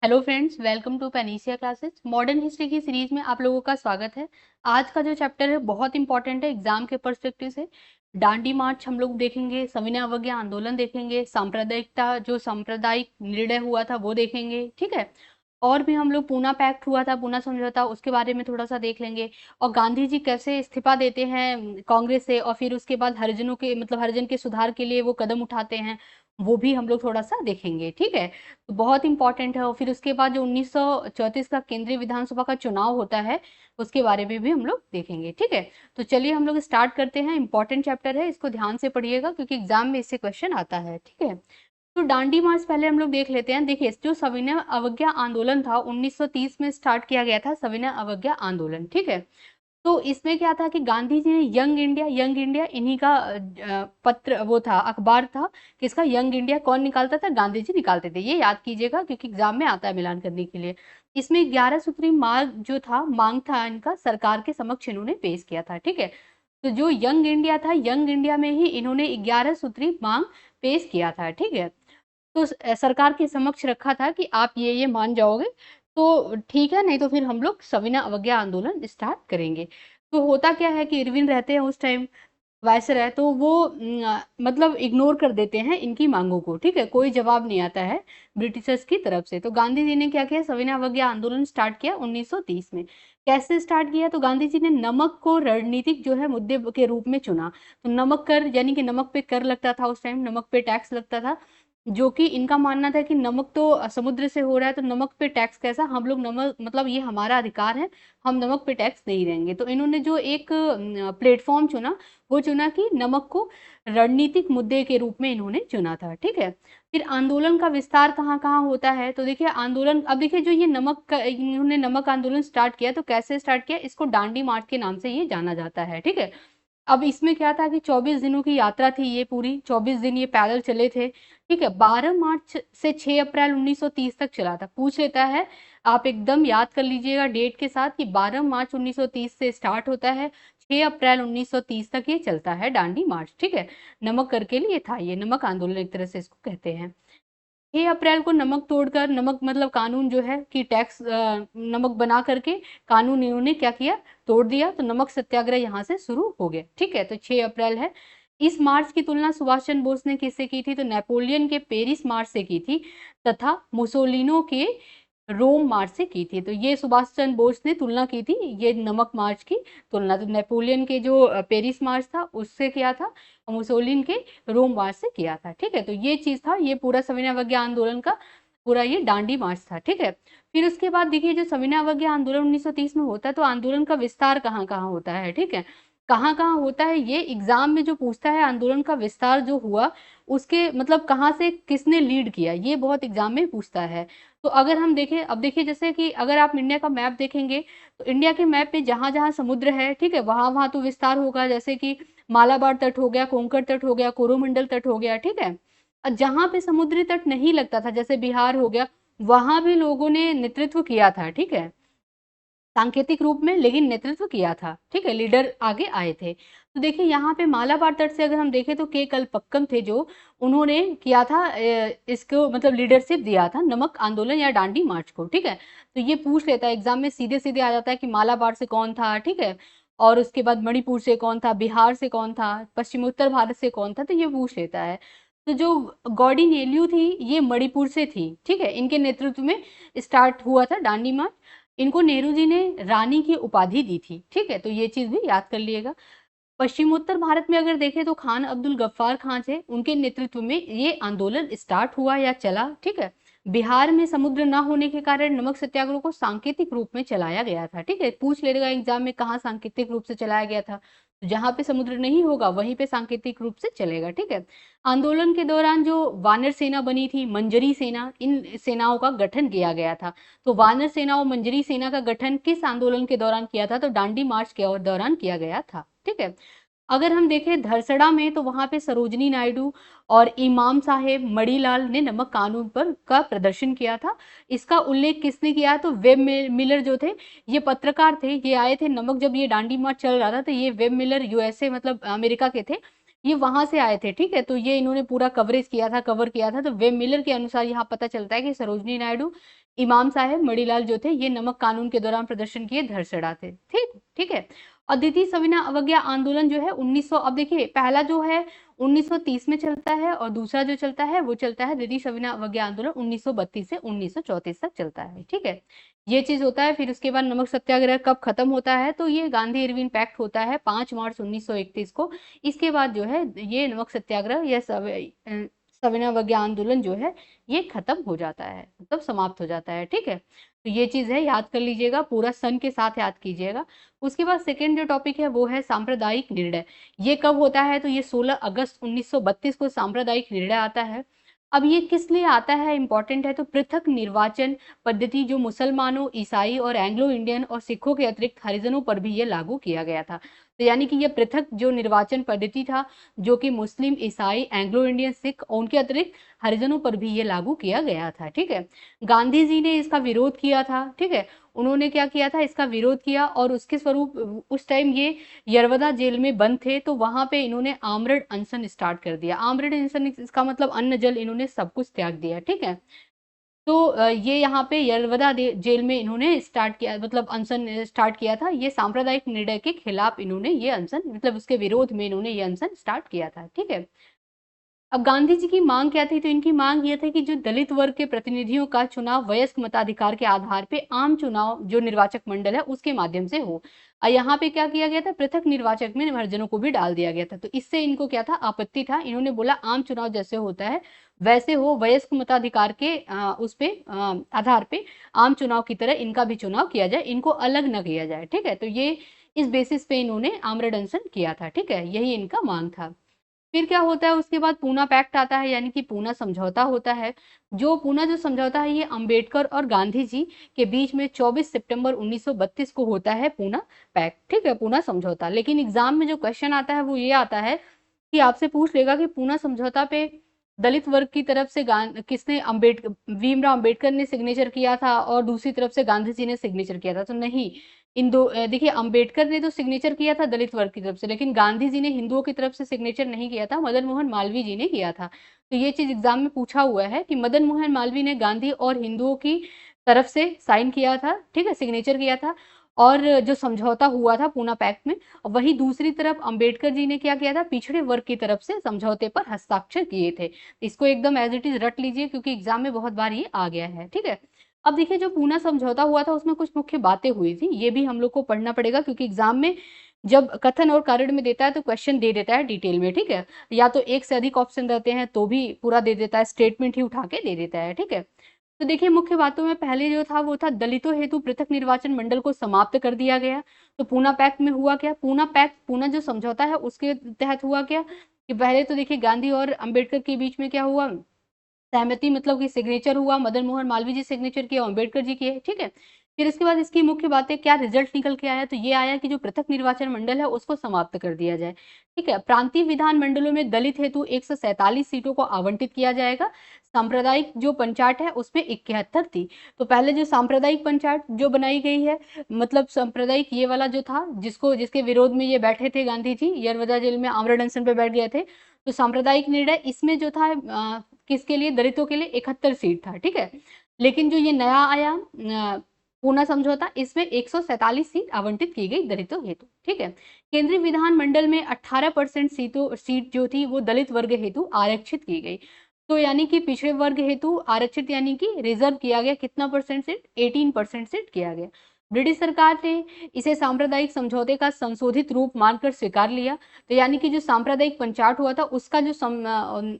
Hello friends, welcome to Panacea classes. Modern history की series में आप लोगों का स्वागत है। आज का जो चैप्टर है बहुत इंपॉर्टेंट है एग्जाम के पर्सपेक्टिव से। डांडी मार्च हम लोग देखेंगे, सविनय अवज्ञा आंदोलन देखेंगे, सांप्रदायिकता जो सांप्रदायिक निर्णय हुआ था वो देखेंगे, ठीक है। और भी हम लोग पूना पैक्ट हुआ था, पूना समझौता, उसके बारे में थोड़ा सा देख लेंगे। और गांधी जी कैसे इस्तीफा देते हैं कांग्रेस से और फिर उसके बाद हरिजनों के हरिजन के सुधार के लिए वो कदम उठाते हैं, वो भी हम लोग थोड़ा सा देखेंगे, ठीक है। तो बहुत इंपॉर्टेंट है। और फिर उसके बाद जो 1934 का केंद्रीय विधानसभा का चुनाव होता है उसके बारे में भी हम लोग देखेंगे, ठीक है। तो चलिए हम लोग स्टार्ट करते हैं। इंपॉर्टेंट चैप्टर है, इसको ध्यान से पढ़िएगा क्योंकि एग्जाम में इससे क्वेश्चन आता है, ठीक है। तो डांडी मार्च पहले हम लोग देख लेते हैं। देखिए, जो सविनय अवज्ञा आंदोलन था 1930 में स्टार्ट किया गया था, सविनय अवज्ञा आंदोलन, ठीक है। तो इसमें क्या था कि गांधी जी ने यंग इंडिया इन्हीं का पत्र वो था, अखबार था। किसका? Young India. कौन निकालता था? गांधी जी निकालते थे। ये याद कीजिएगा क्योंकि एग्जाम में आता है मिलान करने के लिए। इसमें 11 सूत्री मांग था इनका, सरकार के समक्ष इन्होंने पेश किया था, ठीक है। तो जो यंग इंडिया था, यंग इंडिया में ही इन्होंने 11 सूत्री मांग पेश किया था, ठीक है। तो सरकार के समक्ष रखा था कि आप ये मान जाओगे तो ठीक है, नहीं तो फिर हम लोग सविनय अवज्ञा आंदोलन स्टार्ट करेंगे। तो होता क्या है कि इरविन रहते हैं उस टाइम, वायसराय, तो वो मतलब इग्नोर कर देते हैं इनकी मांगों को, ठीक है। कोई जवाब नहीं आता है ब्रिटिशर्स की तरफ से। तो गांधी जी ने क्या किया? सविनय अवज्ञा आंदोलन स्टार्ट किया 1930 में। कैसे स्टार्ट किया? तो गांधी जी ने नमक को रणनीतिक जो है मुद्दे के रूप में चुना। तो नमक कर, यानी कि नमक पे कर लगता था उस टाइम, नमक पे टैक्स लगता था। जो कि इनका मानना था कि नमक तो समुद्र से हो रहा है तो नमक पे टैक्स कैसा, हम लोग नमक ये हमारा अधिकार है, हम नमक पे टैक्स नहीं देंगे। तो इन्होंने जो एक प्लेटफॉर्म चुना, वो चुना कि नमक को रणनीतिक मुद्दे के रूप में इन्होंने चुना था, ठीक है। फिर आंदोलन का विस्तार कहाँ कहाँ होता है? तो देखिए आंदोलन, अब देखिए जो ये इन्होंने नमक आंदोलन स्टार्ट किया, तो कैसे स्टार्ट किया? इसको डांडी मार्च के नाम से ये जाना जाता है, ठीक है। अब इसमें क्या था कि 24 दिनों की यात्रा थी, ये पूरी 24 दिन ये पैदल चले थे, ठीक है। 12 मार्च से 6 अप्रैल 1930 तक चला था। पूछ लेता है, आप एकदम याद कर लीजिएगा डेट के साथ कि 12 मार्च 1930 से स्टार्ट होता है, 6 अप्रैल 1930 तक ये चलता है डांडी मार्च, ठीक है। नमक कर के लिए था ये, नमक आंदोलन एक तरह से इसको कहते हैं। 6 अप्रैल को नमक तोड़कर, नमक कानून जो है कि टैक्स नमक बना करके कानून इन्होंने क्या किया? तोड़ दिया। तो नमक सत्याग्रह यहाँ से शुरू हो गया, ठीक है। तो 6 अप्रैल है। इस मार्च की तुलना सुभाष चंद्र बोस ने किससे की थी? तो नेपोलियन के पेरिस मार्च से की थी, तथा मुसोलिनो के रोम मार्च से की थी। तो ये सुभाष चंद्र बोस ने तुलना की थी, ये नमक मार्च की तुलना। तो नेपोलियन के जो पेरिस मार्च था उससे किया था, और मुसोलिन के रोम मार्च से किया था, ठीक है। तो ये चीज था, ये पूरा सविनय अवज्ञा आंदोलन का पूरा ये डांडी मार्च था, ठीक है। फिर उसके बाद देखिए, जो सविनय अवज्ञा आंदोलन 1930 में होता है, तो आंदोलन का विस्तार कहाँ कहाँ होता है, ठीक है। कहाँ कहाँ होता है ये एग्जाम में जो पूछता है, आंदोलन का विस्तार जो हुआ उसके कहाँ से किसने लीड किया, ये बहुत एग्जाम में पूछता है। तो अगर हम देखें, अब देखिए जैसे कि अगर आप इंडिया का मैप देखेंगे तो इंडिया के मैप पे जहां जहां समुद्र है, ठीक है, वहां वहां तो विस्तार होगा। जैसे कि मालाबार तट हो गया, कोंकण तट हो गया, कोरोमंडल तट हो गया, ठीक है। और जहां पे समुद्री तट नहीं लगता था, जैसे बिहार हो गया, वहां भी लोगों ने नेतृत्व किया था, ठीक है, सांकेतिक रूप में, लेकिन नेतृत्व किया था, ठीक है, लीडर आगे आए थे। तो देखिए यहाँ पे मालाबार तट से अगर हम देखें तो के कलपक्कम थे, जो उन्होंने किया था इसको लीडरशिप दिया था नमक आंदोलन या डांडी मार्च को, ठीक है। तो ये पूछ लेता है एग्जाम में, सीधे सीधे आ जाता है कि मालाबार से कौन था, ठीक है, और उसके बाद मणिपुर से कौन था, बिहार से कौन था, पश्चिमोत्तर भारत से कौन था, तो ये पूछ लेता है। तो जो गौडी नेल्यू थी, ये मणिपुर से थी, ठीक है, इनके नेतृत्व में स्टार्ट हुआ था डांडी मार्च। इनको नेहरू जी ने रानी की उपाधि दी थी, ठीक है। तो ये चीज भी याद कर लिएगा। पश्चिमोत्तर भारत में अगर देखें तो खान अब्दुल गफ्फार खान थे, उनके नेतृत्व में ये आंदोलन स्टार्ट हुआ या चला, ठीक है। बिहार में समुद्र न होने के कारण नमक सत्याग्रह को सांकेतिक रूप में चलाया गया था, ठीक है। पूछ लेगा एग्जाम में कहाँ सांकेतिक रूप से चलाया गया था, तो जहां पे समुद्र नहीं होगा वहीं पे सांकेतिक रूप से चलेगा, ठीक है। आंदोलन के दौरान जो वानर सेना बनी थी, मंजरी सेना, इन सेनाओं का गठन किया गया था। तो वानर सेना और मंजरी सेना का गठन किस आंदोलन के दौरान किया था? तो डांडी मार्च के दौरान किया गया था, ठीक है। अगर हम देखें धरसड़ा में, तो वहां पे सरोजनी नायडू और इमाम साहेब मणिलाल ने नमक कानून पर का प्रदर्शन किया था। इसका उल्लेख किसने किया? तो वेब मिलर जो थे, ये पत्रकार थे, ये आए थे नमक, जब ये डांडी मार्च चल रहा था तो ये वेब मिलर यूएसए अमेरिका के थे, ये वहां से आए थे, ठीक है। तो ये इन्होंने पूरा कवरेज किया था, कवर किया था। तो वेब मिलर के अनुसार यहाँ पता चलता है कि सरोजनी नायडू, इमाम साहब, मणिलाल जो थे, ये नमक कानून के दौरान प्रदर्शन किए धरसड़ा थे। ठीक ठीक है। और द्वितीय सविनय अवज्ञा आंदोलन जो है 1900, अब देखिए पहला जो है 1930 में चलता है और दूसरा जो चलता है वो चलता है द्वितीय सविनय अवज्ञा आंदोलन 1932 से 1934 तक चलता है, ठीक है। ये चीज होता है। फिर उसके बाद नमक सत्याग्रह कब खत्म होता है, तो ये गांधी इरविन पैक्ट होता है 5 मार्च 1931 को। इसके बाद जो है ये नमक सत्याग्रह या सविनय अवज्ञा आंदोलन जो है ये खत्म हो जाता है, मतलब समाप्त हो जाता है, ठीक है। तो ये चीज है, याद कर लीजिएगा, पूरा सन के साथ याद कीजिएगा। उसके बाद सेकेंड जो टॉपिक है वो है सांप्रदायिक निर्णय। ये कब होता है, तो ये 16 अगस्त 1932 को सांप्रदायिक निर्णय आता है। अब ये किस लिए आता है, इंपॉर्टेंट है। तो पृथक निर्वाचन पद्धति जो मुसलमानों, ईसाई और एंग्लो इंडियन और सिखों के अतिरिक्त हरिजनों पर भी ये लागू किया गया था। तो यानी कि ये पृथक जो निर्वाचन पद्धति था, जो कि मुस्लिम, ईसाई, एंग्लो इंडियन, सिख और उनके अतिरिक्त हरिजनों पर भी ये लागू किया गया था, ठीक है। गांधी जी ने इसका विरोध किया था, ठीक है। उन्होंने क्या किया था, इसका विरोध किया और उसके स्वरूप उस टाइम ये यरवदा जेल में बंद थे, तो वहां पे इन्होंने आमरण अनशन स्टार्ट कर दिया। आमरण अनशन इसका मतलब अन्न जल इन्होंने सब कुछ त्याग दिया, ठीक है। तो ये यहाँ पे यरवदा जेल में इन्होंने स्टार्ट किया, मतलब अनशन स्टार्ट किया था। ये सांप्रदायिक निर्णय के खिलाफ इन्होंने ये अनशन, मतलब उसके विरोध में इन्होंने ये अनशन स्टार्ट किया था, ठीक है। अब गांधी जी की मांग क्या थी, तो इनकी मांग ये थी कि जो दलित वर्ग के प्रतिनिधियों का चुनाव वयस्क मताधिकार के आधार पे आम चुनाव जो निर्वाचक मंडल है उसके माध्यम से हो। और यहाँ पे क्या किया गया था, पृथक निर्वाचक में हरिजनों को भी डाल दिया गया था। तो इससे इनको क्या था, आपत्ति था। इन्होंने बोला आम चुनाव जैसे होता है वैसे हो, वयस्क मताधिकार के उस पे आधार पे आम चुनाव की तरह इनका भी चुनाव किया जाए, इनको अलग न किया जाए, ठीक है। तो ये इस बेसिस पे इन्होंने आमरण अनशन किया था, ठीक है। यही इनका मांग था। फिर क्या होता है, उसके बाद पूना पैक्ट आता है, यानी कि पूना समझौता होता है। जो समझौता है ये अंबेडकर और गांधी जी के बीच में 24 सितंबर 1932 को होता है पूना पैक्ट, ठीक है, पूना समझौता। लेकिन एग्जाम में जो क्वेश्चन आता है वो ये आता है कि आपसे पूछ लेगा कि पूना समझौता पे दलित वर्ग की तरफ से किसने, अम्बेडकर, भीमराव अम्बेडकर ने सिग्नेचर किया था और दूसरी तरफ से गांधी जी ने सिग्नेचर किया था। तो नहीं, इन दो देखिए, अंबेडकर ने तो सिग्नेचर किया था दलित वर्ग की तरफ से, लेकिन गांधी जी ने हिंदुओं की तरफ से सिग्नेचर नहीं किया था, मदन मोहन मालवीय जी ने किया था। तो ये चीज एग्जाम में पूछा हुआ है कि मदन मोहन मालवीय ने गांधी और हिंदुओं की तरफ से साइन किया था, ठीक है, सिग्नेचर किया था। और जो समझौता हुआ था पूना पैक्ट में, वही दूसरी तरफ अंबेडकर जी ने क्या किया था, पिछड़े वर्ग की तरफ से समझौते पर हस्ताक्षर किए थे। इसको एकदम एज इट इज रट लीजिए, क्योंकि एग्जाम में बहुत बार ये आ गया है, ठीक है। अब देखिए, जो पूना समझौता हुआ था उसमें कुछ मुख्य बातें हुई थी, ये भी हम लोग को पढ़ना पड़ेगा, क्योंकि एग्जाम में जब कथन और कारण में देता है तो क्वेश्चन दे देता है डिटेल में, ठीक है। या तो एक से अधिक ऑप्शन रहते हैं तो भी पूरा दे देता है, स्टेटमेंट ही उठा के दे देता है, ठीक है। तो देखिए, मुख्य बातों में पहले जो था वो था दलितों हेतु पृथक निर्वाचन मंडल को समाप्त कर दिया गया। तो पूना पैक्ट में हुआ क्या, पूना पैक्ट, पूना जो समझौता है उसके तहत हुआ क्या कि पहले तो देखिए गांधी और अंबेडकर के बीच में क्या हुआ, सहमति, मतलब कि सिग्नेचर हुआ, मदन मोहन मालवीय जी सिग्नेचर किया, अम्बेडकर जी किए, ठीक है। फिर इसके बाद इसकी मुख्य बातें, क्या रिजल्ट निकल के आया, तो ये आया कि जो पृथक निर्वाचन मंडल है उसको समाप्त कर दिया जाए, ठीक है। प्रांतीय विधान मंडलों में दलित हेतु 147 सीटों को आवंटित किया जाएगा। सांप्रदायिक जो पंचायत है उसमें 71 थी। तो पहले जो सांप्रदायिक पंचायत जो बनाई गई है, मतलब सांप्रदायिक ये वाला जो था, जिसके विरोध में ये बैठे थे गांधी जी, यरवदा जेल में आमरण अनशन पे बैठ गए थे। तो सांप्रदायिक निर्णय इसमें जो था किसके लिए, दलितों के लिए 71 सीट था, ठीक है। लेकिन जो ये नया आया पूना समझौता, इसमें 147 सीट आवंटित की गई दलितों हेतु, ठीक है। केंद्रीय विधानमंडल में 18% सीट जो थी वो दलित वर्ग हेतु आरक्षित की गई। तो यानी कि पिछड़े वर्ग हेतु आरक्षित, यानी कि रिजर्व किया गया, कितना परसेंट सीट, 18% सीट किया गया। ब्रिटिश सरकार ने इसे सांप्रदायिक समझौते का संशोधित रूप मानकर स्वीकार लिया। तो यानी कि जो सांप्रदायिक पंचायत हुआ था उसका जो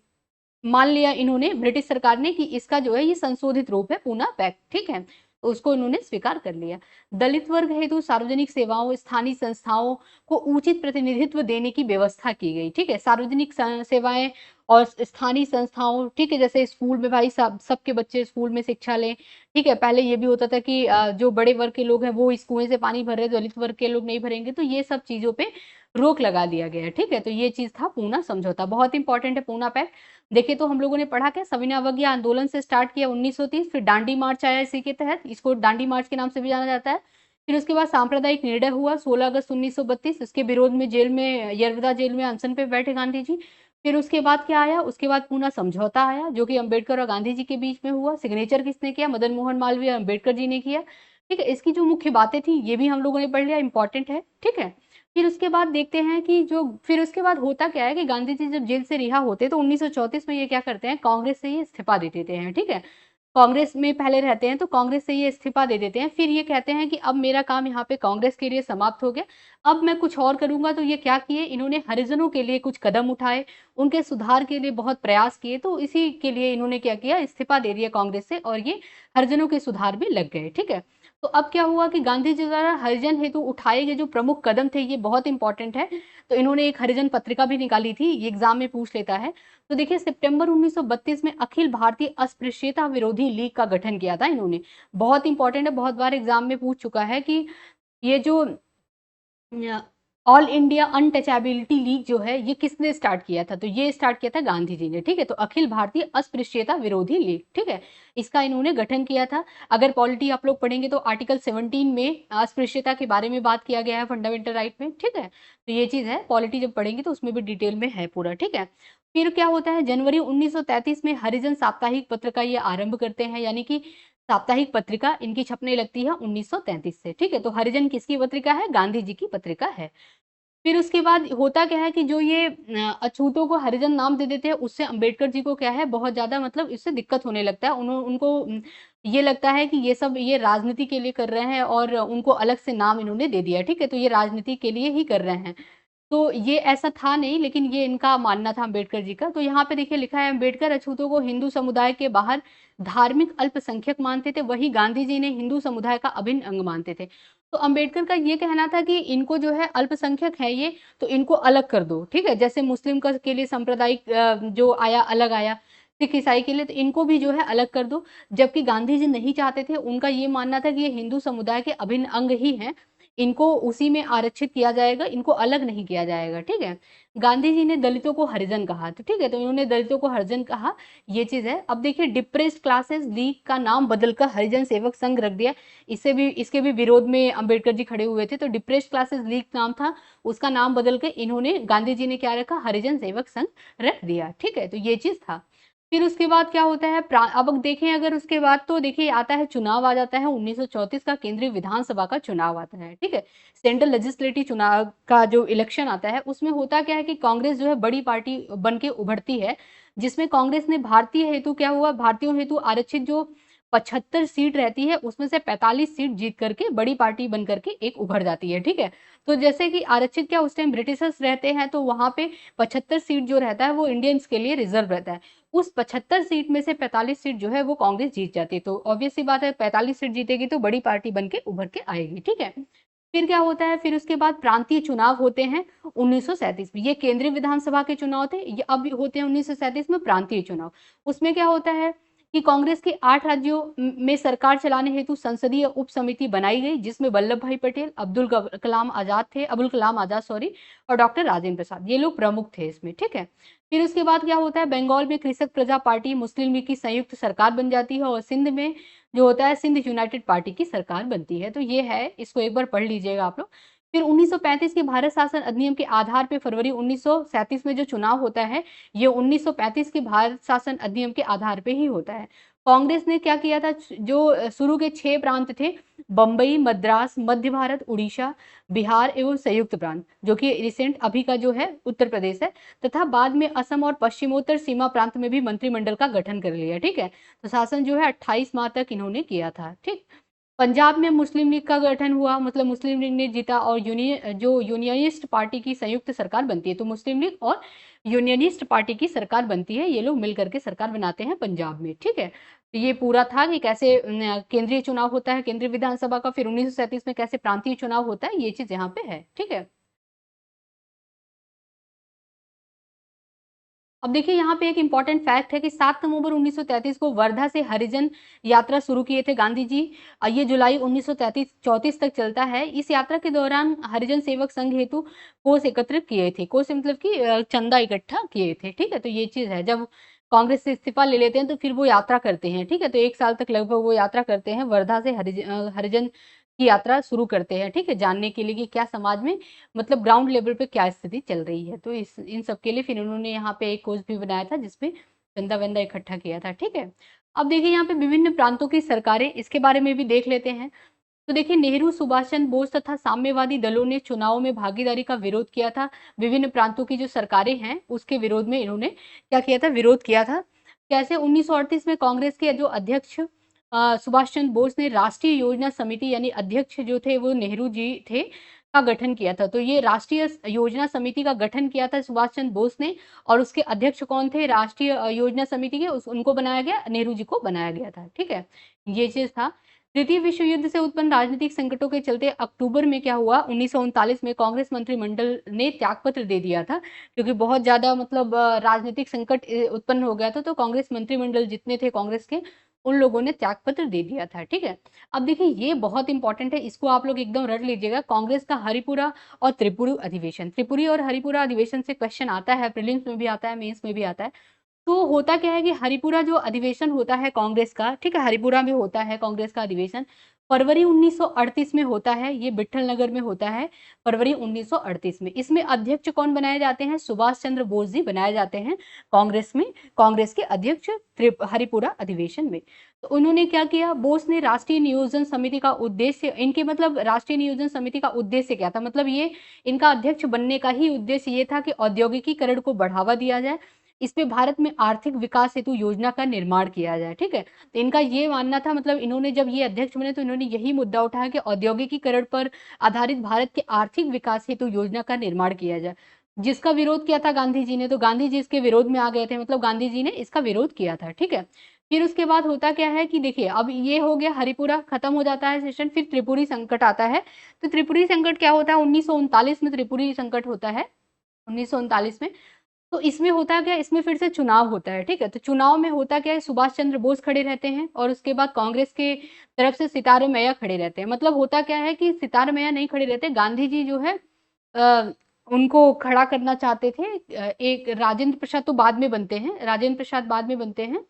मान लिया इन्होंने, ब्रिटिश सरकार ने, कि इसका जो है ये संशोधित रूप है पूना पैक्ट, ठीक है। तो उसको इन्होंने स्वीकार कर लिया। दलित वर्ग हेतु सार्वजनिक सेवाओं, स्थानीय संस्थाओं को उचित प्रतिनिधित्व देने की व्यवस्था की गई, ठीक है। सार्वजनिक सेवाएं और स्थानीय संस्थाओं, ठीक है, जैसे स्कूल में भाई सबके बच्चे स्कूल में शिक्षा लें, ठीक है। पहले ये भी होता था कि जो बड़े वर्ग के लोग हैं वो इस कुएं से पानी भर रहे, दलित वर्ग के लोग नहीं भरेंगे, तो ये सब चीजों पे रोक लगा दिया गया है, ठीक है। तो ये चीज था पूना समझौता, बहुत इंपॉर्टेंट है पूना पैक्ट। देखिए, तो हम लोगों ने पढ़ा क्या, सविनय अवज्ञा आंदोलन से स्टार्ट किया 1930, फिर दांडी मार्च आया इसी के तहत, इसको दांडी मार्च के नाम से भी जाना जाता है। फिर उसके बाद सांप्रदायिक निर्णय हुआ 16 अगस्त 1932, इसके विरोध में जेल में, यरवदा जेल में अनशन पे बैठे गांधी जी। फिर उसके बाद क्या आया, उसके बाद पूना समझौता आया जो कि अंबेडकर और गांधी जी के बीच में हुआ। सिग्नेचर किसने किया, मदन मोहन मालवीय और अंबेडकर जी ने किया। ठीक है, इसकी जो मुख्य बातें थी ये भी हम लोगों ने पढ़ लिया, इंपॉर्टेंट है। ठीक है, फिर उसके बाद देखते हैं कि जो फिर उसके बाद होता क्या है कि गांधी जी जब जेल से रिहा होते तो 1934 में ये क्या करते हैं, कांग्रेस से ये इस्तीफा दे देते हैं। ठीक है, कांग्रेस में पहले रहते हैं तो कांग्रेस से ये इस्तीफा दे देते हैं। फिर ये कहते हैं कि अब मेरा काम यहाँ पे कांग्रेस के लिए समाप्त हो गया, अब मैं कुछ और करूंगा। तो ये क्या किए, इन्होंने हरिजनों के लिए कुछ कदम उठाए, उनके सुधार के लिए बहुत प्रयास किए। तो इसी के लिए इन्होंने क्या किया, इस्तीफा दे दिया कांग्रेस से और ये हरिजनों के सुधार में लग गए। ठीक है, तो अब क्या हुआ कि गांधी जी द्वारा हरिजन हेतु उठाए गए जो प्रमुख कदम थे ये बहुत इंपॉर्टेंट है। तो इन्होंने एक हरिजन पत्रिका भी निकाली थी, ये एग्जाम में पूछ लेता है। तो देखिए सितंबर 1932 में अखिल भारतीय अस्पृश्यता विरोधी लीग का गठन किया था इन्होंने। बहुत इंपॉर्टेंट है, बहुत बार एग्जाम में पूछ चुका है कि ये जो ऑल इंडिया अनटचेबिलिटी लीग जो है ये किसने स्टार्ट किया था, तो ये स्टार्ट किया था गांधी जी ने। ठीक है, तो अखिल भारतीय अस्पृश्यता विरोधी लीग, ठीक है, इसका इन्होंने गठन किया था। अगर पॉलिटी आप लोग पढ़ेंगे तो आर्टिकल 17 में अस्पृश्यता के बारे में बात किया गया है फंडामेंटल राइट में। ठीक है, तो ये चीज है, पॉलिटी जब पढ़ेंगे तो उसमें भी डिटेल में है पूरा। ठीक है, फिर क्या होता है, जनवरी 1933 में हरिजन साप्ताहिक पत्र का ये आरंभ करते हैं, यानी कि साप्ताहिक पत्रिका इनकी छपने लगती है 1933 से। ठीक है, तो हरिजन किसकी पत्रिका है, गांधी जी की पत्रिका है। फिर उसके बाद होता क्या है कि जो ये अछूतों को हरिजन नाम दे देते हैं, उससे अंबेडकर जी को क्या है, बहुत ज्यादा मतलब इससे दिक्कत होने लगता है। उनको ये लगता है कि ये सब ये राजनीति के लिए कर रहे हैं और उनको अलग से नाम इन्होंने दे दिया। ठीक है, तो ये राजनीति के लिए ही कर रहे हैं। तो ये ऐसा था नहीं, लेकिन ये इनका मानना था अंबेडकर जी का। तो यहाँ पे देखिए लिखा है, अंबेडकर अछूतों को हिंदू समुदाय के बाहर धार्मिक अल्पसंख्यक मानते थे, वही गांधी जी ने हिंदू समुदाय का अभिन्न अंग मानते थे। तो अंबेडकर का ये कहना था कि इनको जो है अल्पसंख्यक है ये, तो इनको अलग कर दो। ठीक है, जैसे मुस्लिम का के लिए सांप्रदायिक जो आया अलग आया, सिख ईसाई के लिए, तो इनको भी जो है अलग कर दो। जबकि गांधी जी नहीं चाहते थे, उनका ये मानना था कि ये हिंदू समुदाय के अभिन्न अंग ही हैं, इनको उसी में आरक्षित किया जाएगा, इनको अलग नहीं किया जाएगा। ठीक है, गांधी जी ने दलितों को हरिजन कहा, तो ठीक है, तो इन्होंने दलितों को हरिजन कहा, ये चीज है। अब देखिए डिप्रेस्ड क्लासेस लीग का नाम बदलकर हरिजन सेवक संघ रख दिया। इसके भी विरोध में अंबेडकर जी खड़े हुए थे। तो डिप्रेस्ड क्लासेस लीग नाम था, उसका नाम बदल के इन्होंने, गांधी जी ने क्या रखा, हरिजन सेवक संघ रख दिया। ठीक है, तो ये चीज था। फिर उसके बाद क्या होता है, अब देखें अगर उसके बाद तो देखिए आता है चुनाव, आ जाता है 1934 का केंद्रीय विधानसभा का चुनाव आता है। ठीक है, सेंट्रल लेजिस्लेटिव चुनाव का जो इलेक्शन आता है, उसमें होता क्या है कि कांग्रेस जो है बड़ी पार्टी बन के उभरती है, जिसमें कांग्रेस ने भारतीय हेतु क्या हुआ, भारतीयों हेतु आरक्षित जो 75 सीट रहती है उसमें से 45 सीट जीत करके बड़ी पार्टी बन करके एक उभर जाती है। ठीक है, तो जैसे कि आरक्षित क्या उस टाइम ब्रिटिशर्स रहते हैं, तो वहां पे 75 सीट जो रहता है वो इंडियंस के लिए रिजर्व रहता है। उस 75 सीट में से 45 सीट जो है वो कांग्रेस जीत जाती है। तो ऑब्वियस सी बात है, 45 सीट जीतेगी तो बड़ी पार्टी बन के उभर के आएगी। ठीक है, फिर क्या होता है, फिर उसके बाद प्रांतीय चुनाव होते हैं 1937 में। ये केंद्रीय विधानसभा के चुनाव थे, ये अब होते हैं 1937 में प्रांतीय चुनाव। उसमें क्या होता है कि कांग्रेस के 8 राज्यों में सरकार चलाने हेतु संसदीय उप समिति बनाई गई, जिसमें वल्लभ भाई पटेल, अब्दुल कलाम आजाद सॉरी, और डॉक्टर राजेंद्र प्रसाद, ये लोग प्रमुख थे इसमें। ठीक है, फिर उसके बाद क्या होता है, बंगाल में कृषक प्रजा पार्टी मुस्लिम लीग की संयुक्त सरकार बन जाती है, और सिंध में जो होता है सिंध यूनाइटेड पार्टी की सरकार बनती है। तो ये है, इसको एक बार पढ़ लीजिएगा आप लोग। फिर 1935 के भारत शासन अधिनियम के आधार पर फरवरी 1937 में जो चुनाव होता है, ये 1935 के भारत शासन अधिनियम के आधार पे ही होता है। कांग्रेस ने क्या किया था, जो शुरू के 6 प्रांत थे, बंबई, मद्रास, मध्य भारत, उड़ीसा, बिहार एवं संयुक्त प्रांत, जो कि रिसेंट अभी का जो है उत्तर प्रदेश है, तथा बाद में असम और पश्चिमोत्तर सीमा प्रांत में भी मंत्रिमंडल का गठन कर लिया। ठीक है, तो शासन जो है 28 माह तक इन्होंने किया था। ठीक, पंजाब में मुस्लिम लीग का गठन हुआ, मतलब मुस्लिम लीग ने जीता, और यूनियनिस्ट पार्टी की संयुक्त सरकार बनती है। तो मुस्लिम लीग और यूनियनिस्ट पार्टी की सरकार बनती है, ये लोग मिलकर के सरकार बनाते हैं पंजाब में। ठीक है, तो ये पूरा था कि कैसे केंद्रीय चुनाव होता है, केंद्रीय विधानसभा का, फिर 1937 में कैसे प्रांतीय चुनाव होता है, ये चीज यहाँ पे है। ठीक है, अब देखिए यहाँ पे एक इंपॉर्टेंट फैक्ट है कि 7 नवंबर 1933 को वर्धा से हरिजन यात्रा शुरू किए थे गांधी जी। ये जुलाई 1934 तक चलता है। इस यात्रा के दौरान हरिजन सेवक संघ हेतु कोष एकत्रित किए थे, कोष मतलब कि चंदा इकट्ठा किए थे। ठीक है, तो ये चीज है, जब कांग्रेस से इस्तीफा ले लेते हैं तो फिर वो यात्रा करते हैं। ठीक है, तो 1 साल तक लगभग वो यात्रा करते हैं, वर्धा से हरिजन की यात्रा शुरू करते हैं, ठीक है, जानने के लिए कि क्या समाज में मतलब ग्राउंड लेवल पे क्या स्थिति चल रही है। तो इस इन सब के लिए फिर उन्होंने यहाँ पे एक कोष भी बनाया था जिसपे चंदा वंदा इकट्ठा किया था, ठीक है। अब देखिए यहाँ पे विभिन्न प्रांतों की सरकारें, इसके बारे में भी देख लेते हैं। तो देखिए नेहरू, सुभाष चंद्र बोस तथा साम्यवादी दलों ने चुनाव में भागीदारी का विरोध किया था। विभिन्न प्रांतों की जो सरकारें हैं उसके विरोध में इन्होंने क्या किया था, विरोध किया था। कैसे 1938 में कांग्रेस के जो अध्यक्ष सुभाष चंद्र बोस ने राष्ट्रीय योजना समिति यानी अध्यक्ष जो थे वो नेहरू जी थे का गठन किया था। तो ये राष्ट्रीय योजना समिति का गठन किया था सुभाष चंद्र बोस ने, और उसके अध्यक्ष कौन थे राष्ट्रीय योजना समिति के, उनको बनाया गया, नेहरू जी को बनाया गया था, ठीक है, ये चीज था। तृतीय विश्व युद्ध से उत्पन्न राजनीतिक संकटों के चलते अक्टूबर में क्या हुआ, 1939 में कांग्रेस मंत्रिमंडल ने त्यागपत्र दे दिया था, क्योंकि बहुत ज्यादा मतलब राजनीतिक संकट उत्पन्न हो गया था। तो कांग्रेस मंत्रिमंडल जितने थे कांग्रेस के, उन लोगों ने त्यागपत्र दे दिया था, ठीक है। अब देखिए ये बहुत इंपॉर्टेंट है, इसको आप लोग एकदम रट लीजिएगा। कांग्रेस का हरिपुरा और त्रिपुरी अधिवेशन, त्रिपुरी और हरिपुरा अधिवेशन से क्वेश्चन आता है, प्रीलिम्स में भी आता है, मेंस में भी आता है। तो होता क्या है कि हरिपुरा जो अधिवेशन होता है कांग्रेस का, ठीक है, हरिपुरा में होता है कांग्रेस का अधिवेशन, फरवरी 1938 में होता है, ये बिट्ठल नगर में होता है, फरवरी 1938 में। इसमें अध्यक्ष कौन बनाए जाते हैं, सुभाष चंद्र बोस जी बनाए जाते हैं कांग्रेस में, कांग्रेस के अध्यक्ष हरिपुरा अधिवेशन में। तो उन्होंने क्या किया, बोस ने राष्ट्रीय नियोजन समिति का उद्देश्य, इनके मतलब राष्ट्रीय नियोजन समिति का उद्देश्य क्या था, मतलब ये इनका अध्यक्ष बनने का ही उद्देश्य ये था कि औद्योगिकीकरण को बढ़ावा दिया जाए, इसमें भारत में आर्थिक विकास हेतु योजना का निर्माण किया जाए, ठीक है। तो इनका ये मानना था, मतलब इन्होंने जब ये अध्यक्ष बने तो इन्होंने यही मुद्दा उठाया कि औद्योगिकीकरण पर आधारित भारत के आर्थिक विकास हेतु योजना का निर्माण किया जाए। जिसका विरोध किया था गांधी जी ने, तो गांधी जी इसके विरोध में आ गए थे, मतलब गांधी जी ने इसका विरोध किया था, ठीक है। फिर उसके बाद होता क्या है कि देखिए अब ये हो गया, हरिपुरा खत्म हो जाता है सेशन, फिर त्रिपुरी संकट आता है। तो त्रिपुरी संकट क्या होता है, 1939 में त्रिपुरी संकट होता है, 1939 में। तो इसमें होता क्या है, इसमें फिर से चुनाव होता है, ठीक है। तो चुनाव में होता क्या है, सुभाष चंद्र बोस खड़े रहते हैं और उसके बाद कांग्रेस के तरफ से सितारे मैया खड़े रहते हैं। मतलब होता क्या है कि सितारे मैया नहीं खड़े रहते, गांधी जी जो है उनको खड़ा करना चाहते थे। एक राजेंद्र प्रसाद तो बाद में बनते हैं, राजेंद्र प्रसाद बाद में बनते हैं,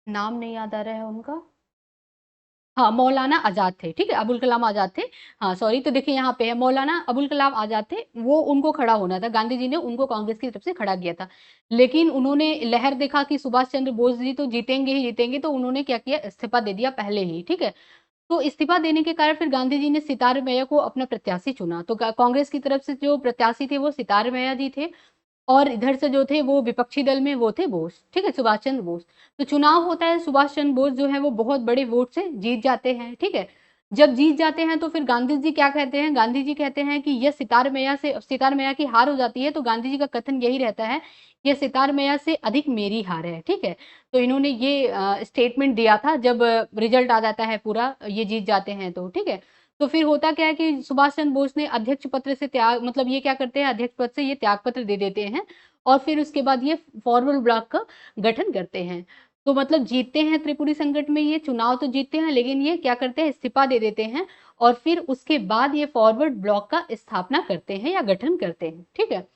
नाम नहीं याद आ रहा है उनका। हाँ, मौलाना आजाद थे, ठीक है, अबुल कलाम आजाद थे। हाँ सॉरी, तो देखिए यहाँ पे है मौलाना अबुल कलाम आजाद थे, वो उनको खड़ा होना था, गांधी जी ने उनको कांग्रेस की तरफ से खड़ा किया था। लेकिन उन्होंने लहर देखा कि सुभाष चंद्र बोस जी तो जीतेंगे ही जीतेंगे, तो उन्होंने क्या किया, इस्तीफा दे दिया पहले ही, ठीक है। तो इस्तीफा देने के कारण फिर गांधी जी ने सितार मैया को अपना प्रत्याशी चुना। तो कांग्रेस की तरफ से जो प्रत्याशी थे वो सितार मैया जी थे, और इधर से जो थे वो विपक्षी दल में वो थे बोस, ठीक है, सुभाष चंद्र बोस। तो चुनाव होता है, सुभाष चंद्र बोस जो है वो बहुत बड़े वोट से जीत जाते हैं, ठीक है। जब जीत जाते हैं तो फिर गांधी जी क्या कहते हैं, गांधी जी कहते हैं कि यह सितार मैया की हार हो जाती है, तो गांधी जी का कथन यही रहता है, यह सितार मैया से अधिक मेरी हार है, ठीक है। तो इन्होंने ये स्टेटमेंट दिया था जब रिजल्ट आ जाता है पूरा, ये जीत जाते हैं तो, ठीक है। तो फिर होता क्या है कि सुभाष चंद्र बोस ने अध्यक्ष पत्र से त्याग, मतलब ये क्या करते हैं, अध्यक्ष पद से ये त्याग पत्र दे देते हैं, और फिर उसके बाद ये फॉरवर्ड ब्लॉक का गठन करते हैं। तो मतलब जीतते हैं त्रिपुरी संकट में, ये चुनाव तो जीतते हैं, लेकिन ये क्या करते हैं, इस्तीफा दे देते हैं, और फिर उसके बाद ये फॉरवर्ड ब्लॉक का स्थापना करते हैं या गठन करते हैं, ठीक है।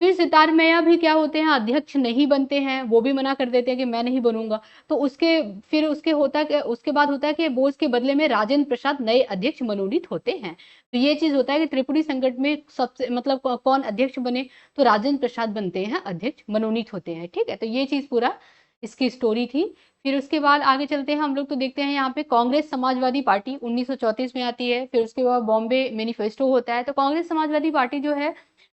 फिर सितार मैया भी क्या होते हैं, अध्यक्ष नहीं बनते हैं, वो भी मना कर देते हैं कि मैं नहीं बनूंगा। तो उसके फिर उसके होता है, उसके बाद होता है कि बोस के बदले में राजेंद्र प्रसाद नए अध्यक्ष मनोनीत होते हैं। तो ये चीज होता है कि त्रिपुरी संकट में सबसे मतलब कौन अध्यक्ष बने, तो राजेंद्र प्रसाद बनते हैं अध्यक्ष, मनोनीत होते हैं, ठीक है। तो ये चीज पूरा इसकी स्टोरी थी। फिर उसके बाद आगे चलते हैं हम लोग, तो देखते हैं यहाँ पे कांग्रेस समाजवादी पार्टी 1934 में आती है। फिर उसके बाद बॉम्बे मैनिफेस्टो होता है। तो कांग्रेस समाजवादी पार्टी जो है,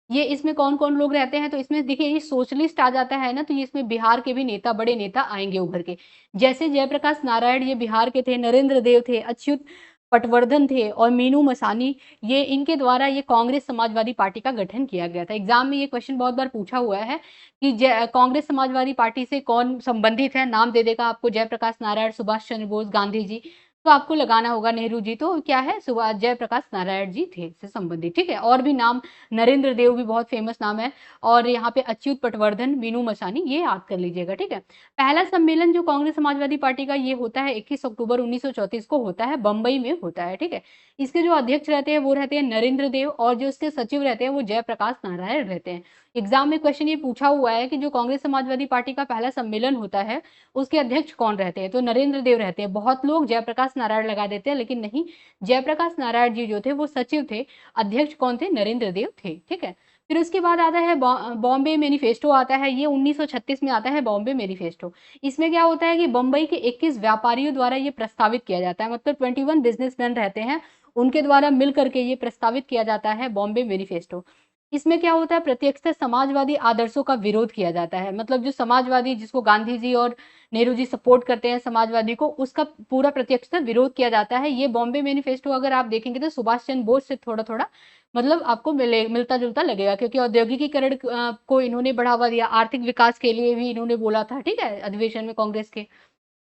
ये इसमें कौन कौन लोग रहते हैं, तो इसमें देखिए ये सोशलिस्ट आ जाता है ना, तो ये इसमें बिहार के भी नेता, बड़े नेता आएंगे उभर के, जैसे जयप्रकाश नारायण ये बिहार के थे, नरेंद्र देव थे, अच्युत पटवर्धन थे, और मीनू मसानी, ये इनके द्वारा ये कांग्रेस समाजवादी पार्टी का गठन किया गया था। एग्जाम में ये क्वेश्चन बहुत बार पूछा हुआ है कि कांग्रेस समाजवादी पार्टी से कौन संबंधित है, नाम दे देगा आपको, जयप्रकाश नारायण, सुभाष चंद्र बोस, गांधी जी। तो आपको लगाना होगा नेहरू जी तो क्या है, सुभाष जयप्रकाश नारायण जी थे से संबंधित, ठीक है। और भी नाम, नरेंद्र देव भी बहुत फेमस नाम है, और यहाँ पे अच्युत पटवर्धन, मीनू मसानी, ये याद कर लीजिएगा, ठीक है। पहला सम्मेलन जो कांग्रेस समाजवादी पार्टी का ये होता है 21 अक्टूबर 1934 को होता है, बंबई में होता है, ठीक है। इसके जो अध्यक्ष रहते हैं वो रहते हैं नरेंद्र देव, और जो इसके सचिव रहते हैं वो जयप्रकाश नारायण रहते हैं। एग्जाम में क्वेश्चन ये पूछा हुआ है कि जो कांग्रेस समाजवादी पार्टी का पहला सम्मेलन होता है उसके अध्यक्ष कौन रहते हैं, तो नरेंद्र देव रहते हैं। बहुत लोग जयप्रकाश नारायण लगा देते हैं, लेकिन नहीं, जयप्रकाश नारायण जी जो थे वो सचिव थे, अध्यक्ष कौन थे, नरेंद्र देव थे, ठीक है। फिर उसके बाद आता है बॉम्बे मैनिफेस्टो आता है, ये 1936 में आता है बॉम्बे मैनिफेस्टो। इसमें क्या होता है कि बंबई के 21 व्यापारियों द्वारा ये प्रस्तावित किया जाता है, मतलब 21 बिजनेसमैन रहते हैं, उनके द्वारा मिल करके ये प्रस्तावित किया जाता है बॉम्बे मैनिफेस्टो। इसमें क्या होता है, प्रत्यक्षतः समाजवादी आदर्शों का विरोध किया जाता है, मतलब जो समाजवादी, जिसको गांधी जी और नेहरू जी सपोर्ट करते हैं समाजवादी को, उसका पूरा प्रत्यक्षतः विरोध किया जाता है। ये बॉम्बे मैनिफेस्टो अगर आप देखेंगे तो सुभाष चंद्र बोस से थोड़ा थोड़ा मतलब आपको मिलता जुलता लगेगा, क्योंकि औद्योगिकीकरण को इन्होंने बढ़ावा दिया, आर्थिक विकास के लिए भी इन्होंने बोला था, ठीक है, अधिवेशन में, कांग्रेस के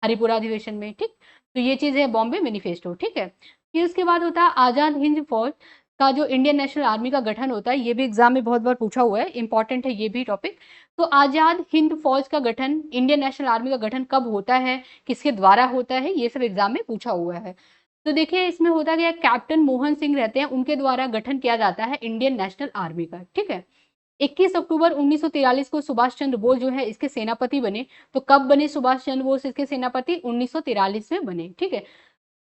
हरिपुरा अधिवेशन में, ठीक। तो ये चीज है बॉम्बे मैनिफेस्टो, ठीक है। फिर उसके बाद होता है आजाद हिंद फौज का जो इंडियन नेशनल आर्मी का गठन होता है, ये भी एग्जाम में बहुत बार पूछा हुआ है, इंपॉर्टेंट है ये भी टॉपिक। तो आजाद हिंद फौज का गठन, इंडियन नेशनल आर्मी का गठन कब होता है, किसके द्वारा होता है, ये सब एग्जाम में पूछा हुआ है। तो देखिए इसमें होता क्या, कैप्टन मोहन सिंह रहते हैं, उनके द्वारा गठन किया जाता है इंडियन नेशनल आर्मी का, ठीक है। 21 अक्टूबर 1943 को सुभाष चंद्र बोस जो है इसके सेनापति बने। तो कब बने सुभाष चंद्र बोस इसके सेनापति, 1943 में बने, ठीक है।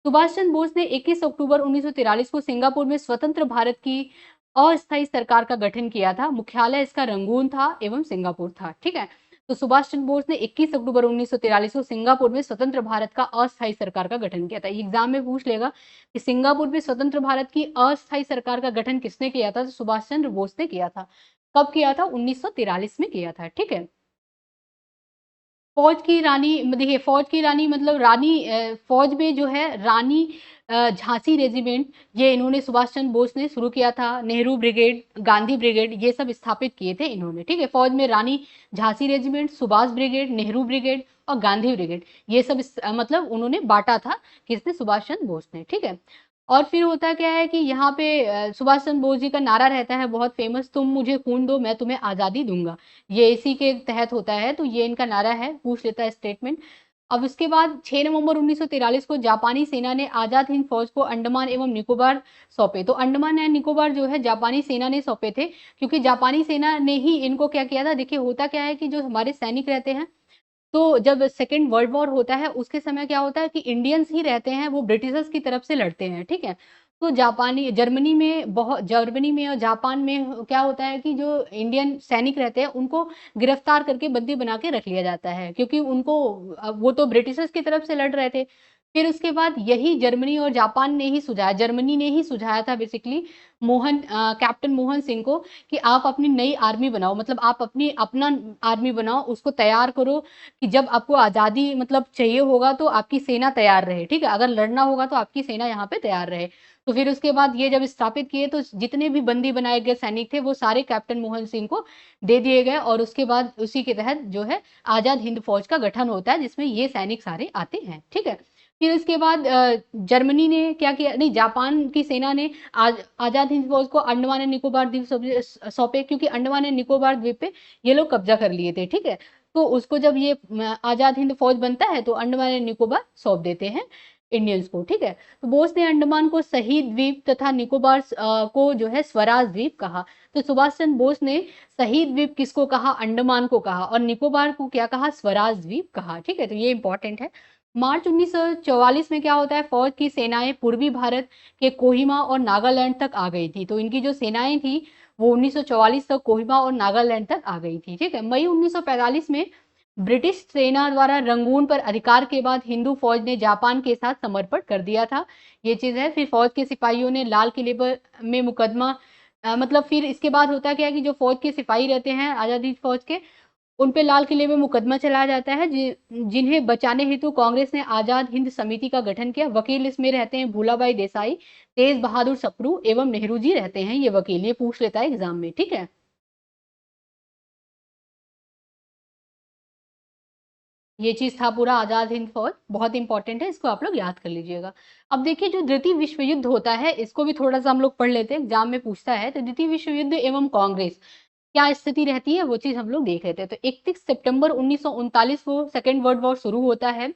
सुभाष चंद्र बोस ने 21 अक्टूबर 1943 को सिंगापुर में स्वतंत्र भारत की अस्थायी सरकार का गठन किया था। मुख्यालय इसका रंगून था एवं सिंगापुर था, ठीक है। तो सुभाष चंद्र बोस ने 21 अक्टूबर 1943 को सिंगापुर में स्वतंत्र भारत का अस्थायी सरकार का गठन किया था। एग्जाम में पूछ लेगा कि सिंगापुर में स्वतंत्र भारत की अस्थायी सरकार का गठन किसने किया था, तो सुभाष चंद्र बोस ने किया था। कब किया था, 1943 में किया था, ठीक है। फौज की रानी, देखिए फौज की रानी मतलब रानी, फौज में जो है रानी झांसी रेजिमेंट, ये इन्होंने सुभाष चंद्र बोस ने शुरू किया था। नेहरू ब्रिगेड, गांधी ब्रिगेड, ये सब स्थापित किए थे इन्होंने, ठीक है। फौज में Rani Jhansi regiment, Subhash brigade, Nehru brigade और गांधी ब्रिगेड, ये सब मतलब उन्होंने बांटा था, किसने, सुभाष चंद्र बोस ने, ठीक है। और फिर होता क्या है कि यहाँ पे सुभाष चंद्र बोस जी का नारा रहता है बहुत फेमस, तुम मुझे खून दो मैं तुम्हें आजादी दूंगा, ये इसी के तहत होता है, तो ये इनका नारा है, पूछ लेता है स्टेटमेंट। अब उसके बाद 6 नवंबर 1943 को जापानी सेना ने आजाद हिंद फौज को अंडमान एवं निकोबार सौंपे। तो अंडमान एंड निकोबार जो है जापानी सेना ने सौंपे थे, क्योंकि जापानी सेना ने ही इनको क्या किया था। देखिए होता क्या है कि जो हमारे सैनिक रहते हैं, तो जब सेकेंड वर्ल्ड वॉर होता है उसके समय क्या होता है कि इंडियंस ही रहते हैं वो ब्रिटिशर्स की तरफ से लड़ते हैं, ठीक है। तो जापानी जर्मनी में और जापान में क्या होता है कि जो इंडियन सैनिक रहते हैं उनको गिरफ्तार करके बंदी बना के रख लिया जाता है, क्योंकि उनको वो तो ब्रिटिशर्स की तरफ से लड़ रहे थे। फिर उसके बाद यही जर्मनी और जापान ने ही सुझाया, जर्मनी ने ही सुझाया था बेसिकली कैप्टन मोहन सिंह को कि आप अपनी नई आर्मी बनाओ, मतलब आप अपना आर्मी बनाओ, उसको तैयार करो कि जब आपको आजादी मतलब चाहिए होगा तो आपकी सेना तैयार रहे, ठीक है, अगर लड़ना होगा तो आपकी सेना यहाँ पे तैयार रहे। तो फिर उसके बाद ये जब स्थापित किए तो जितने भी बंदी बनाए गए सैनिक थे वो सारे कैप्टन मोहन सिंह को दे दिए गए, और उसके बाद उसी के तहत जो है आजाद हिंद फौज का गठन होता है, जिसमें ये सैनिक सारे आते हैं, ठीक है। फिर उसके बाद जर्मनी ने क्या किया, नहीं, जापान की सेना ने आजाद हिंद फौज को अंडमान एंड निकोबार द्वीप सौंपे, क्योंकि अंडमान एंड निकोबार द्वीप पे ये लोग कब्जा कर लिए थे, ठीक है। तो उसको जब ये आजाद हिंद फौज बनता है तो अंडमान एंड निकोबार सौंप देते हैं इंडियंस को, ठीक है। तो बोस ने अंडमान को शहीद द्वीप तथा निकोबार को जो है स्वराज द्वीप कहा। तो सुभाष चंद्र बोस ने शहीद द्वीप किसको कहा, अंडमान को कहा, और निकोबार को क्या कहा, स्वराज द्वीप कहा, ठीक है। तो ये इंपॉर्टेंट है। मार्च 1944 में क्या होता है, फौज की सेनाएं पूर्वी भारत के कोहिमा और नागालैंड तक आ गई थी। तो इनकी जो सेनाएं थी वो 1944 तक कोहिमा और नागालैंड तक आ गई थी, ठीक है। मई 1945 में ब्रिटिश सेना द्वारा रंगून पर अधिकार के बाद हिंदू फौज ने जापान के साथ समर्पण कर दिया था, ये चीज है। फिर फौज के सिपाहियों ने लाल किले पर में मुकदमा मतलब फिर इसके बाद होता क्या है कि जो फौज के सिपाही रहते हैं आजादी फौज के, उन पे लाल किले में मुकदमा चलाया जाता है, जिन्हें बचाने हेतु कांग्रेस ने आजाद हिंद समिति का गठन किया। वकील इसमें रहते हैं भूलाबाई देसाई, तेज बहादुर सप्रू एवं नेहरू जी रहते हैं ये वकील, ये पूछ लेता है एग्जाम में, ठीक है। ये चीज था पूरा आजाद हिंद फौज, बहुत इंपॉर्टेंट है, इसको आप लोग याद कर लीजिएगा। अब देखिए जो द्वितीय विश्व युद्ध होता है इसको भी थोड़ा सा हम लोग पढ़ लेते हैं, एग्जाम में पूछता है। तो द्वितीय विश्व युद्ध एवं कांग्रेस क्या स्थिति रहती है वो चीज हम लोग देख लेते हैं। तो 31 सितंबर 1939 को सेकेंड वर्ल्ड वॉर शुरू होता है।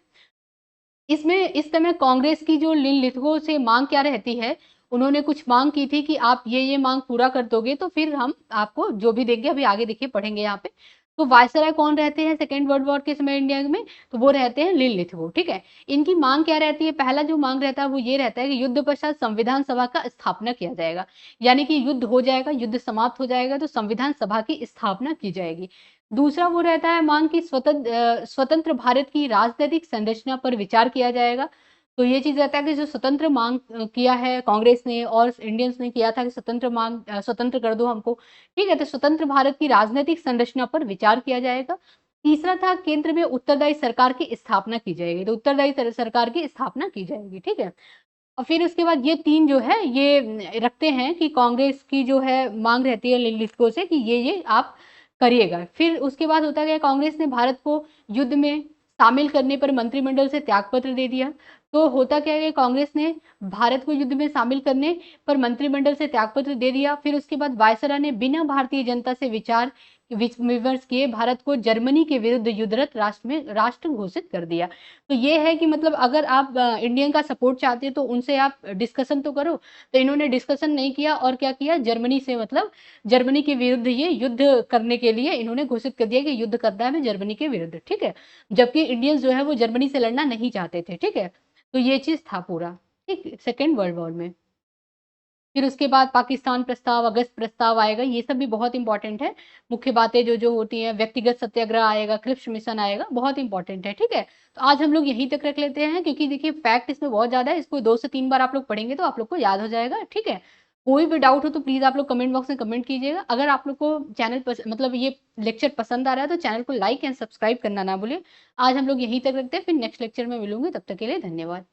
इसमें इस समय कांग्रेस की जो लिथगो से मांग क्या रहती है, उन्होंने कुछ मांग की थी कि आप ये मांग पूरा कर दोगे तो फिर हम आपको जो भी देंगे, अभी आगे देखिए पढ़ेंगे यहाँ पे। तो वायसराय कौन रहते हैं सेकेंड वर्ल्ड वॉर के समय इंडिया में, तो वो रहते हैं लिथगो, ठीक है। इनकी मांग क्या रहती है, पहला जो मांग रहता है वो ये रहता है कि युद्ध पश्चात संविधान सभा का स्थापना किया जाएगा, यानी कि युद्ध हो जाएगा, युद्ध समाप्त हो जाएगा तो संविधान सभा की स्थापना की जाएगी। दूसरा वो रहता है मांग की स्वतंत्र भारत की राजनीतिक संरचना पर विचार किया जाएगा। तो ये चीज रहता है कि जो स्वतंत्र मांग किया है कांग्रेस ने और इंडियंस ने किया था कि स्वतंत्र कर दो हमको, ठीक है। तो स्वतंत्र भारत की राजनीतिक संरचना पर विचार किया जाएगा। तीसरा था केंद्र में उत्तरदायी सरकार की स्थापना की जाएगी, तो उत्तरदायी सरकार की स्थापना की जाएगी, ठीक है। और फिर उसके बाद ये तीन जो है ये रखते हैं कि कांग्रेस की जो है मांग रहती है लिथगो से कि ये आप करिएगा। फिर उसके बाद होता गया कांग्रेस ने भारत को युद्ध में शामिल करने पर मंत्रिमंडल से त्यागपत्र दे दिया। तो होता क्या है, कांग्रेस ने भारत को युद्ध में शामिल करने पर मंत्रिमंडल से त्यागपत्र दे दिया। फिर उसके बाद वायसराय ने बिना भारतीय जनता से विचार विमर्श किए भारत को जर्मनी के विरुद्ध युद्धरत राष्ट्र घोषित कर दिया। तो ये है कि मतलब अगर आप इंडियन का सपोर्ट चाहते हैं तो उनसे आप डिस्कशन तो करो। तो इन्होंने डिस्कशन नहीं किया और क्या किया, जर्मनी से मतलब जर्मनी के विरुद्ध ये युद्ध करने के लिए इन्होंने घोषित कर दिया कि युद्ध करना है हमें जर्मनी के विरुद्ध, ठीक है। जबकि इंडियंस जो है वो जर्मनी से लड़ना नहीं चाहते थे, ठीक है। तो ये चीज था पूरा, ठीक, सेकेंड वर्ल्ड वॉर में। फिर उसके बाद पाकिस्तान प्रस्ताव, अगस्त प्रस्ताव आएगा, ये सब भी बहुत इंपॉर्टेंट है। मुख्य बातें जो जो होती हैं, व्यक्तिगत सत्याग्रह आएगा, क्रिप्स मिशन आएगा, बहुत इंपॉर्टेंट है, ठीक है। तो आज हम लोग यहीं तक रख लेते हैं क्योंकि देखिए फैक्ट इसमें बहुत ज्यादा है, इसको 2 से 3 बार आप लोग पढ़ेंगे तो आप लोग को याद हो जाएगा, ठीक है। कोई भी डाउट हो तो प्लीज आप लोग कमेंट बॉक्स में कमेंट कीजिएगा। अगर आप लोग को चैनल मतलब ये लेक्चर पसंद आ रहा है तो चैनल को लाइक एंड सब्सक्राइब करना ना भूलें। आज हम लोग यहीं तक रखते हैं, फिर नेक्स्ट लेक्चर में मिलूंगी, तब तक के लिए धन्यवाद।